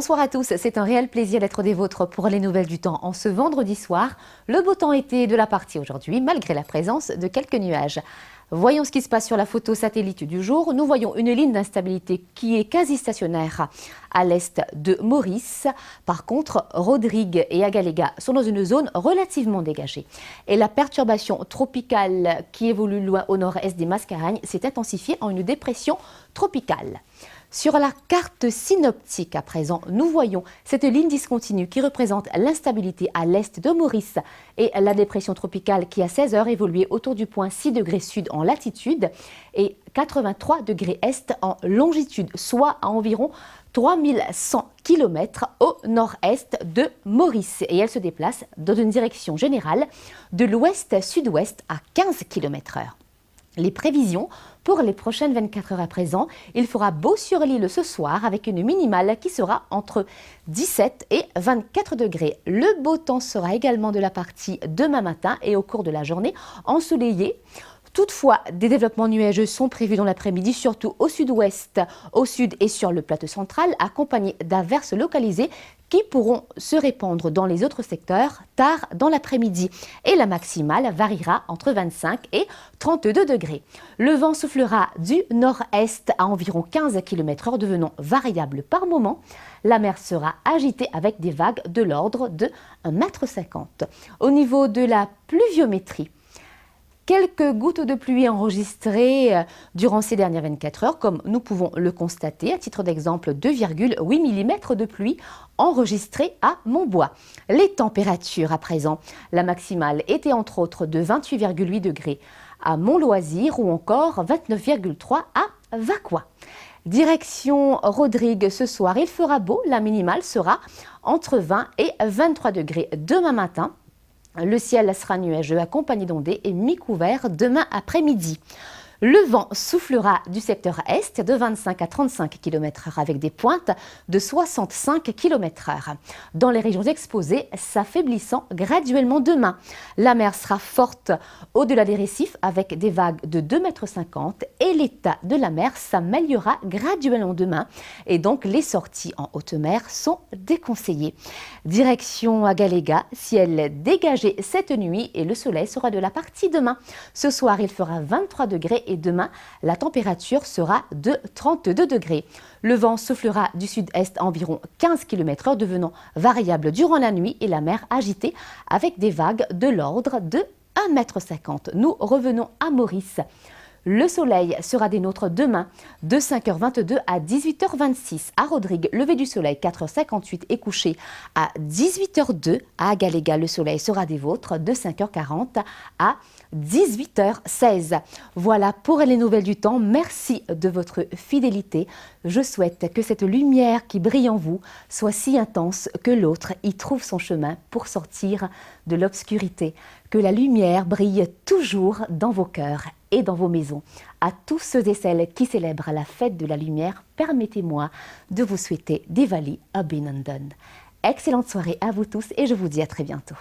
Bonsoir à tous, c'est un réel plaisir d'être des vôtres pour les nouvelles du temps en ce vendredi soir. Le beau temps était de la partie aujourd'hui, malgré la présence de quelques nuages. Voyons ce qui se passe sur la photo satellite du jour. Nous voyons une ligne d'instabilité qui est quasi stationnaire à l'est de Maurice. Par contre, Rodrigue et Agalega sont dans une zone relativement dégagée. Et la perturbation tropicale qui évolue loin au nord-est des Mascareignes s'est intensifiée en une dépression tropicale. Sur la carte synoptique à présent, nous voyons cette ligne discontinue qui représente l'instabilité à l'est de Maurice et la dépression tropicale qui à 16 heures évoluait autour du point 6 degrés sud en latitude et 83 degrés est en longitude, soit à environ 3100 km au nord-est de Maurice. Et elle se déplace dans une direction générale de l'ouest-sud-ouest à 15 km/h. Les prévisions pour les prochaines 24 heures à présent, il fera beau sur l'île ce soir avec une minimale qui sera entre 17 et 24 degrés. Le beau temps sera également de la partie demain matin et au cours de la journée ensoleillé. Toutefois, des développements nuageux sont prévus dans l'après-midi, surtout au sud-ouest, au sud et sur le plateau central, accompagnés d'averses localisées qui pourront se répandre dans les autres secteurs tard dans l'après-midi. Et la maximale variera entre 25 et 32 degrés. Le vent soufflera du nord-est à environ 15 km/h, devenant variable par moment. La mer sera agitée avec des vagues de l'ordre de 1,50 m. Au niveau de la pluviométrie, quelques gouttes de pluie enregistrées durant ces dernières 24 heures, comme nous pouvons le constater. À titre d'exemple, 2,8 mm de pluie enregistrées à Montbois. Les températures à présent, la maximale était entre autres de 28,8 degrés à Mont-Loisir ou encore 29,3 à Vacquois. Direction Rodrigue ce soir, il fera beau, la minimale sera entre 20 et 23 degrés demain matin. Le ciel sera nuageux accompagné d'ondées et mi-couvert demain après-midi. Le vent soufflera du secteur est de 25 à 35 km/h avec des pointes de 65 km/h. Dans les régions exposées, s'affaiblissant graduellement demain. La mer sera forte au-delà des récifs avec des vagues de 2,50 m et l'état de la mer s'améliorera graduellement demain et donc les sorties en haute mer sont déconseillées. Direction Agalega, ciel dégagé cette nuit et le soleil sera de la partie demain. Ce soir, il fera 23 degrés et demain, la température sera de 32 degrés. Le vent soufflera du sud-est à environ 15 km/h, devenant variable durant la nuit et la mer agitée avec des vagues de l'ordre de 1,50 m. Nous revenons à Maurice. Le soleil sera des nôtres demain de 5h22 à 18h26 à Rodrigue, lever du soleil 4h58 et coucher à 18h02 à Agalega. Le soleil sera des vôtres de 5h40 à 18h16. Voilà pour les nouvelles du temps. Merci de votre fidélité. Je souhaite que cette lumière qui brille en vous soit si intense que l'autre y trouve son chemin pour sortir de l'obscurité. Que la lumière brille toujours dans vos cœurs et dans vos maisons. À tous ceux et celles qui célèbrent la fête de la lumière, permettez-moi de vous souhaiter Diwali Abhinandan. Excellente soirée à vous tous et je vous dis à très bientôt.